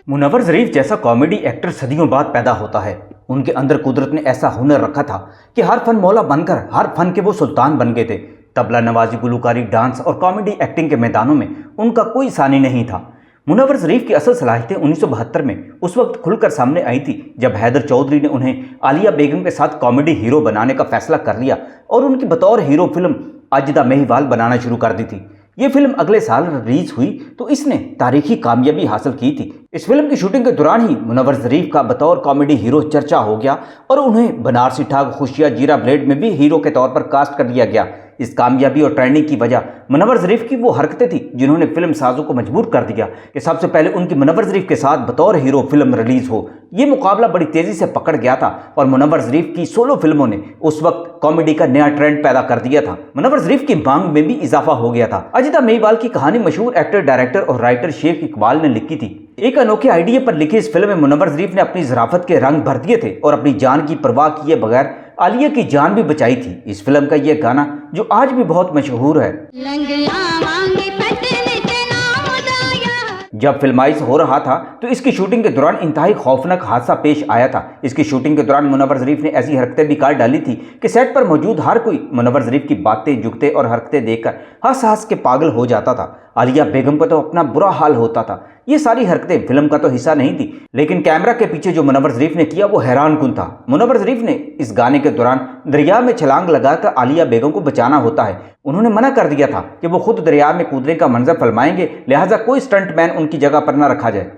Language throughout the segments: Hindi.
मुनव्वर ज़रीफ जैसा कॉमेडी एक्टर सदियों बाद पैदा होता है। उनके अंदर कुदरत ने ऐसा हुनर रखा था कि हर फन मौला बनकर हर फन के वो सुल्तान बन गए थे। तबला नवाजी, गुलकारी, डांस और कॉमेडी एक्टिंग के मैदानों में उनका कोई सानी नहीं था। मुनव्वर ज़रीफ की असल सलाहियतें 1972 में उस वक्त खुलकर सामने आई थी जब हैदर चौधरी ने उन्हें आलिया बेगम के साथ कॉमेडी हीरो बनाने का फैसला कर लिया और उनकी बतौर हीरो फिल्म अजदा महिवाल बनाना शुरू कर दी थी। ये फिल्म अगले साल रिलीज हुई तो इसने तारीखी कामयाबी हासिल की थी। इस फिल्म की शूटिंग के दौरान ही मुनव्वर ज़रीफ का बतौर कॉमेडी हीरो चर्चा हो गया और उन्हें बनारसी ठाक, खुशियाँ, जीरा ब्लेड में भी हीरो के तौर पर कास्ट कर दिया गया। इस कामयाबी और ट्रेंडिंग की वजह मुनव्वर ज़रीफ की वो हरकतें थी जिन्होंने फिल्म साजों को मजबूर कर दिया कि सबसे पहले उनकी मुनव्वर ज़रीफ के साथ बतौर हीरो फिल्म रिलीज हो। ये मुकाबला बड़ी तेजी से पकड़ गया था और मुनव्वर ज़रीफ की सोलो फिल्मों ने उस वक्त कॉमेडी का नया ट्रेंड पैदा कर दिया था। मुनव्वर ज़रीफ की मांग में भी इजाफा हो गया था। अजदा महिवाल की कहानी मशहूर एक्टर, डायरेक्टर और राइटर शेख इकबाल ने लिखी थी। एक अनोखे आइडिया पर लिखी इस फिल्म में मुनव्वर ज़रीफ ने अपनी ज़राफत के रंग भर दिए थे और अपनी जान की परवाह किए बगैर आलिया की जान भी बचाई थी। इस फिल्म का यह गाना जो आज भी बहुत मशहूर है। जब फिल्माइश हो रहा था तो इसकी शूटिंग के दौरान इंतहाई खौफनाक हादसा पेश आया था। इसकी शूटिंग के दौरान मुनव्वर ज़रीफ ने ऐसी हरकतें भी कर डाली थी कि सेट पर मौजूद हर कोई मुनव्वर ज़रीफ की बातें, जुगते और हरकतें देखकर हंस हंस के पागल हो जाता था। आलिया बेगम को तो अपना बुरा हाल होता था। ये सारी हरकतें फिल्म का तो हिस्सा नहीं थी, लेकिन कैमरा के पीछे जो मुनव्वर ज़रीफ ने किया वो हैरानकुन था। मुनव्वर ज़रीफ ने इस गाने के दौरान दरिया में छलांग लगाकर आलिया बेगम को बचाना होता है। उन्होंने मना कर दिया था कि वो खुद दरिया में कूदने का मंजर फिल्माएंगे, लिहाजा कोई स्टंटमैन उनकी जगह पर न रखा जाए।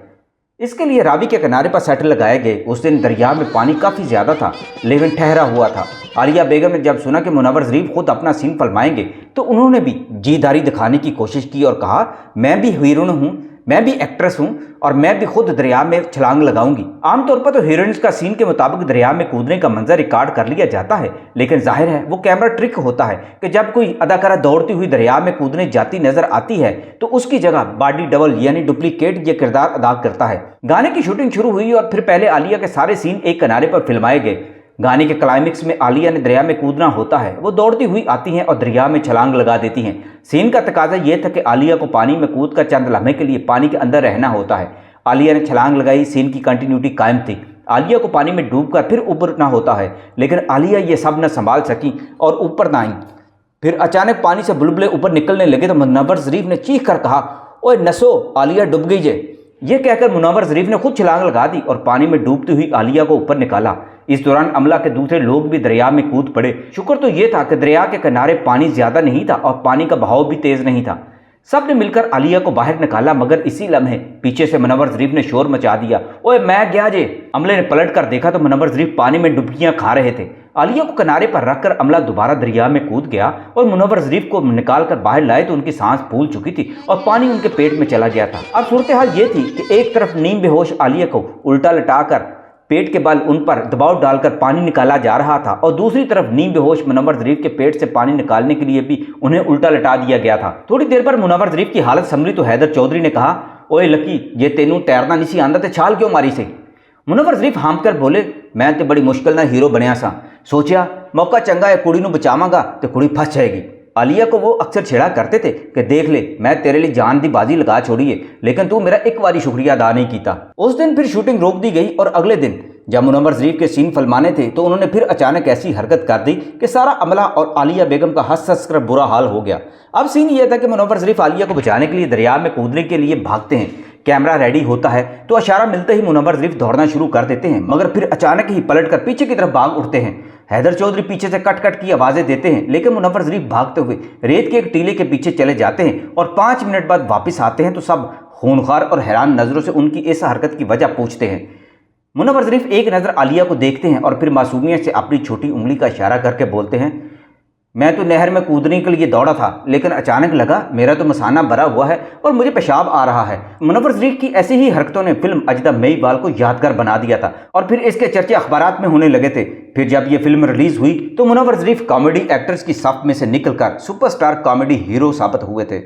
इसके लिए रावी के किनारे पर सेट लगाए गए। उस दिन दरिया में पानी काफ़ी ज़्यादा था लेकिन ठहरा हुआ था। आलिया बेगम ने जब सुना कि मुनव्वर ज़रीफ खुद अपना सीन फिल्माएंगे तो उन्होंने भी जीदारी दिखाने की कोशिश की और कहा, मैं भी हीरोइन हूँ, मैं भी एक्ट्रेस हूँ और मैं भी खुद दरिया में छलांग लगाऊंगी। आमतौर पर तो हीरोइंस का सीन के मुताबिक दरिया में कूदने का मंजर रिकॉर्ड कर लिया जाता है, लेकिन जाहिर है वो कैमरा ट्रिक होता है कि जब कोई अदाकारा दौड़ती हुई दरिया में कूदने जाती नजर आती है तो उसकी जगह बॉडी डबल यानी डुप्लीकेट ये किरदार अदा करता है। गाने की शूटिंग शुरू हुई और फिर पहले आलिया के सारे सीन एक किनारे पर फिल्माए गए। गाने के क्लाइमेक्स में आलिया ने दरिया में कूदना होता है। वो दौड़ती हुई आती हैं और दरिया में छलांग लगा देती हैं। सीन का तकाजा यह था कि आलिया को पानी में कूदकर चंद लम्हे के लिए पानी के अंदर रहना होता है। आलिया ने छलांग लगाई, सीन की कंटिन्यूटी कायम थी। आलिया को पानी में डूबकर फिर उबरना होता है, लेकिन आलिया ये सब न संभाल सकी और ऊपर न आई। फिर अचानक पानी से बुलबुले ऊपर निकलने लगे तो मुनव्वर ज़रीफ ने चीख कर कहा, ओए नसो, आलिया डूब गई जे। ये कहकर मुनव्वर ज़रीफ ने खुद छलांग लगा दी और पानी में डूबती हुई आलिया को ऊपर निकाला। इस दौरान अमला के दूसरे लोग भी दरिया में कूद पड़े। शुक्र तो ये था कि दरिया के किनारे पानी ज्यादा नहीं था और पानी का बहाव भी तेज नहीं था। सब ने मिलकर आलिया को बाहर निकाला, मगर इसी लम्हे पीछे से मुनव्वर ज़रीफ ने शोर मचा दिया, ओए मैं गया जे। अमले ने पलट कर देखा तो मुनव्वर ज़रीफ पानी में डुबकियां खा रहे थे। आलिया को किनारे पर रखकर अमला दोबारा दरिया में कूद गया और मुनव्वर ज़रीफ को निकाल कर बाहर लाए तो उनकी सांस फूल चुकी थी और पानी उनके पेट में चला गया था। अब सूरत हाल ये थी कि एक तरफ नीम बेहोश आलिया को उल्टा लटाकर पेट के बल उन पर दबाव डालकर पानी निकाला जा रहा था और दूसरी तरफ नीम बेहोश मुनव्वर ज़रीफ के पेट से पानी निकालने के लिए भी उन्हें उल्टा लटा दिया गया था। थोड़ी देर पर मुनव्वर ज़रीफ की हालत संभली तो हैदर चौधरी ने कहा, ओए लकी, जे तेनू तैरना नहीं सी आंदा ते छाल क्यों मारी सी। मुनव्वर ज़रीफ हाम कर बोले, मैं तो बड़ी मुश्किल नाल हीरो बनया सा, सोचा मौका चंगा है, कुड़ी नू बचावांगा तो कुड़ी फस जाएगी। आलिया को वो अक्सर छेड़ा करते थे कि देख ले, मैं तेरे लिए जान दी बाजी लगा छोड़ी है, लेकिन तू मेरा एक बारी शुक्रिया अदा नहीं किया। उस दिन फिर शूटिंग रोक दी गई और अगले दिन जब मुनव्वर ज़रीफ के सीन फिल्माने थे तो उन्होंने फिर अचानक ऐसी हरकत कर दी कि सारा अमला और आलिया बेगम का हंस हंस कर बुरा हाल हो गया। अब सीन यह था कि मुनव्वर ज़रीफ आलिया को बचाने के लिए दरिया में कूदने के लिए भागते हैं। कैमरा रेडी होता है तो इशारा मिलते ही मुनव्वर ज़रीफ दौड़ना शुरू कर देते हैं, मगर फिर अचानक ही पलटकर पीछे की तरफ भाग उठते हैं। हैदर चौधरी पीछे से कट कट की आवाज़ें देते हैं, लेकिन मुनव्वर ज़रीफ भागते हुए रेत के एक टीले के पीछे चले जाते हैं और 5 मिनट बाद वापस आते हैं तो सब खूनखार और हैरान नज़रों से उनकी इस हरकत की वजह पूछते हैं। मुनव्वर ज़रीफ एक नज़र आलिया को देखते हैं और फिर मासूमियत से अपनी छोटी उंगली का इशारा करके बोलते हैं, मैं तो नहर में कूदने के लिए दौड़ा था, लेकिन अचानक लगा मेरा तो मसाना भरा हुआ है और मुझे पेशाब आ रहा है। मुनव्वर ज़रीफ की ऐसी ही हरकतों ने फिल्म अजदा महिवाल को यादगार बना दिया था और फिर इसके चर्चे अखबारात में होने लगे थे। फिर जब ये फिल्म रिलीज हुई तो मुनव्वर ज़रीफ कॉमेडी एक्टर्स की सफ में से निकलकर सुपरस्टार कॉमेडी हीरो साबित हुए थे।